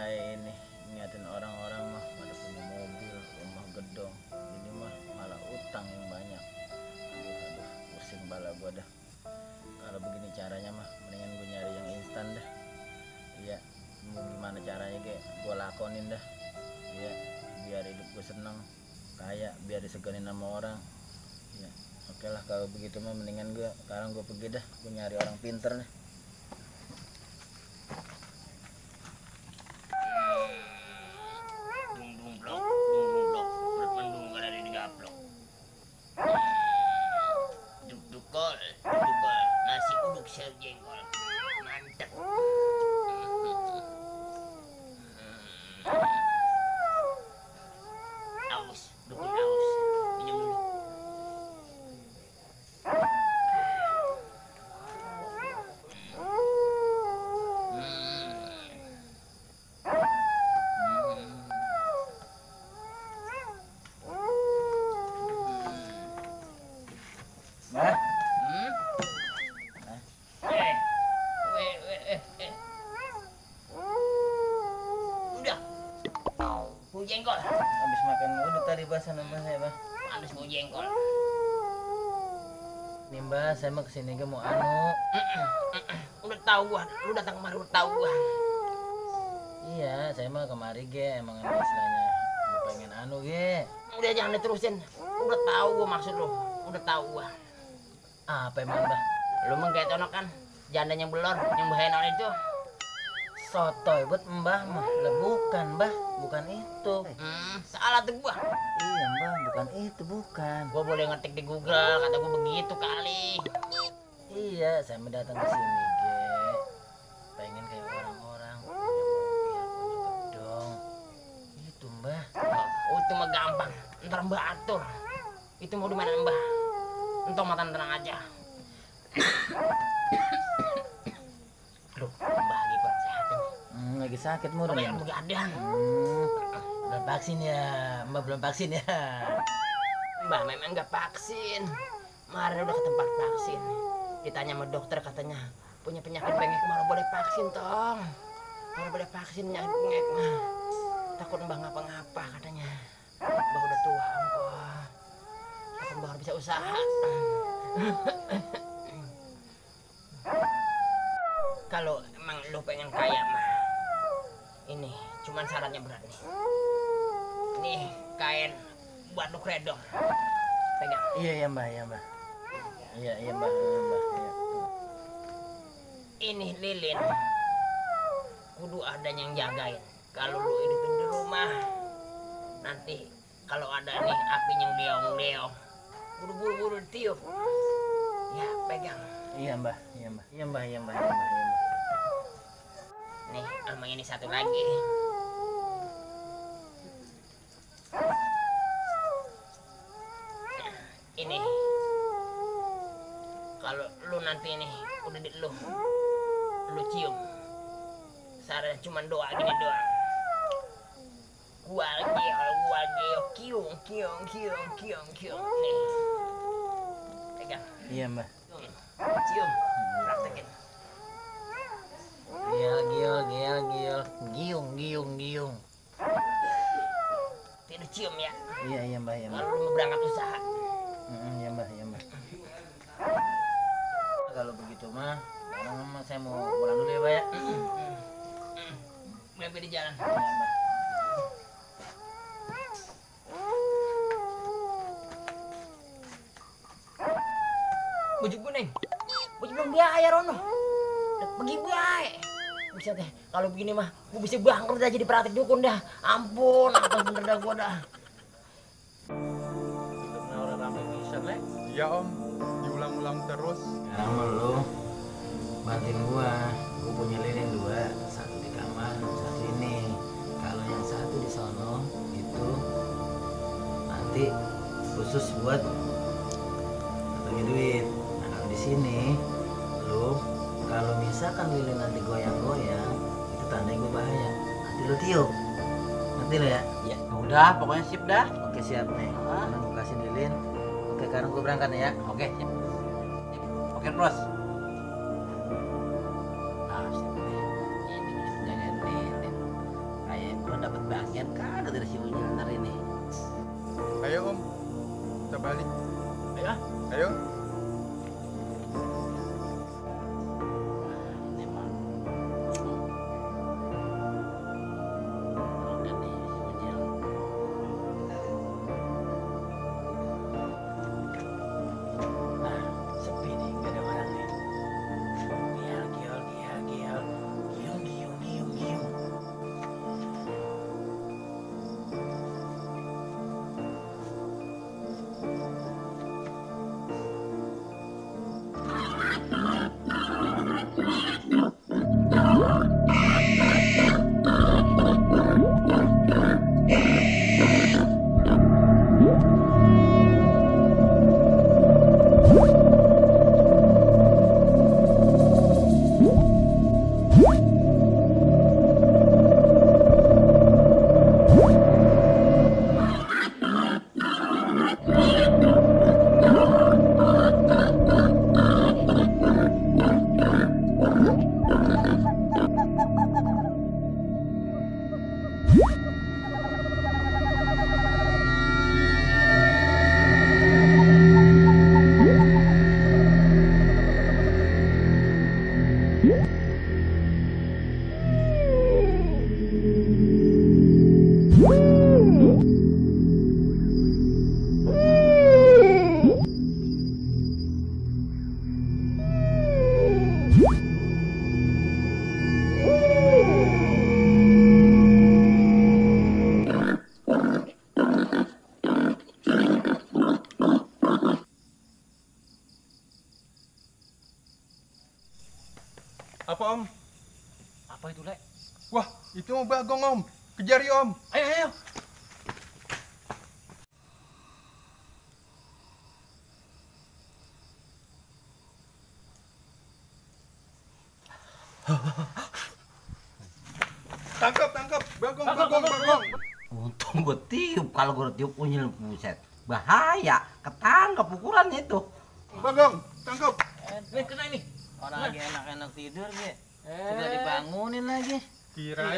mulai ini ingatin orang-orang mah pada punya mobil, rumah gedong. Ini mah malah utang yang banyak. Aduh, pusing bala gua dah. Kalau begini caranya mah mendingan gue nyari yang instan dah. Iya, mau gimana caranya gue lakonin dah. Iya, biar hidup gue seneng, kaya, biar diseganin sama orang. Iya, oke lah kalau begitu mah mendingan gue sekarang gue pergi dah, gue nyari orang pinter nih. Nasi uduk sayur jengkol mantap. Aus, dukun aus, minum dulu. Nah, Udah. Bau jengkol. habis makan uduk tadi bahasan sama saya, Bah. Panas bau jengkol. Nih, Mbah, saya mau kesini mau anu. Udah tahu gua, lu datang kemari udah tahu gua. Iya, saya mah kemari emang ada istilahnya gue pengen anu Udah jangan diterusin. Udah tahu gua maksud lu. Udah tahu gua. Apa emang, Mbah? Lu mah kayak tonok kan, janda yang belor, yang bahenon itu. Sotoy buat Mbah mah. Lah bukan, Mbah, bukan itu. Salah tuh gua. Iya, Mbah, bukan itu, bukan. Gua boleh ngetik di Google, kata gua begitu kali. Iya, saya mau datang ke sini, pengen kayak orang-orang, punya mobil, punya gedong. Itu, Mbah. Oh, itu mah gampang. Ntar Mbah atur. Itu mau di mana Mbah? Entong mata tenang aja. Aduh, Mbah lagi kurang sehat ini. Lagi sakit mulu Mbah nih. yang begadang. Belum vaksin ya, Mbah belum vaksin ya. Mbah memang nggak vaksin. Kemarin udah ke tempat vaksin. Ditanya sama dokter katanya punya penyakit bengek mana boleh vaksin tong. Mana boleh vaksin penyakit bengek mah. Takut Mbah ngapa-ngapa katanya. Mbah udah tua ongkoh. Takut Mbah nggak bisa usaha. Kalau emang lu pengen kaya mah, ini cuman syaratnya berat nih. Nih kain buat lu kredong. Pegang. Iya, ya, Mbah, ya, Mbah. Iya, iya, Mbah, iya, Mbah. Iya. Ini lilin kudu ada yang jagain. Kalau lu hidupin di rumah, nanti kalau ada nih api yang deong-deong, buru-buru tiup. Ya, pegang. Iya, Mbah, iya, Mbah. Iya, Mbah, iya, Mbah, iya, Mbah, iya, Mbah. Nih, sama ini satu lagi. Ini kalau lu nanti nih udah di lu cium. Saran cuma doa gini doang. Gua geo, kiung. Nih. Pegang. Iya, Mbah. Cium. Praktekin. Giung. Tidak cium ya. Iya, iya, Mbah, iya, Mbah. Kalau lu mau berangkat usaha. Iya, Mbah, iya, Mbah. Kalau begitu mah, sekarang mah saya mau pulang dulu ya, Mbah ya. Sampai di jalan. Iya, Mbah. Bujuk kuning. Bujuk belum biaya Rono. Pergi bae. Bisa teh. Kalau begini mah gua bisa bangkrut dah jadi praktik dukun dah. Ampun, apa bener dah gua dah. Hidupnya orang rame bisa, Le. Iya om, diulang-ulang terus. Sekarang mah lu bantuin gua punya lilin 2, satu di kamar, satu ini. Kalau yang satu di sono itu nanti khusus buat bagi duit. Nah, kalau di sini lu kalau misalkan lilin nanti goyang-goyang, itu tandanya gua bahaya. Nanti lu tiup. Nanti lo ya? Ya udah, pokoknya sip dah. Oke, siap nih. Sekarang gua kasih lilin. Oke, sekarang gua berangkat ya. Oke, sip. Oke, bros. Nah, sip nih. Ini jangan lilin. Bagian kagak dari si Unyil hari ini. Ayo om, kita balik. Ayo. Ayo. Ini mah. Oke nih si Unyil. Nah, sepi nih, gak ada orang nih. Gial, gial, gial, gial. Giung, giung, giung, giung. Apa om? Apa itu, Lek? Wah, itu mau Bagong om. Kejar yuk om. Ayo, ayo. Tangkap, tangkap. Bagong. Untung gue tiup, kalau gue tiup Unyil buset. Bahaya, ketangkap ukurannya itu. Bagong, tangkap. Nih, kena ini. Orang lagi enak-enak tidur, Ge. Sudah dibangunin lagi. Kirain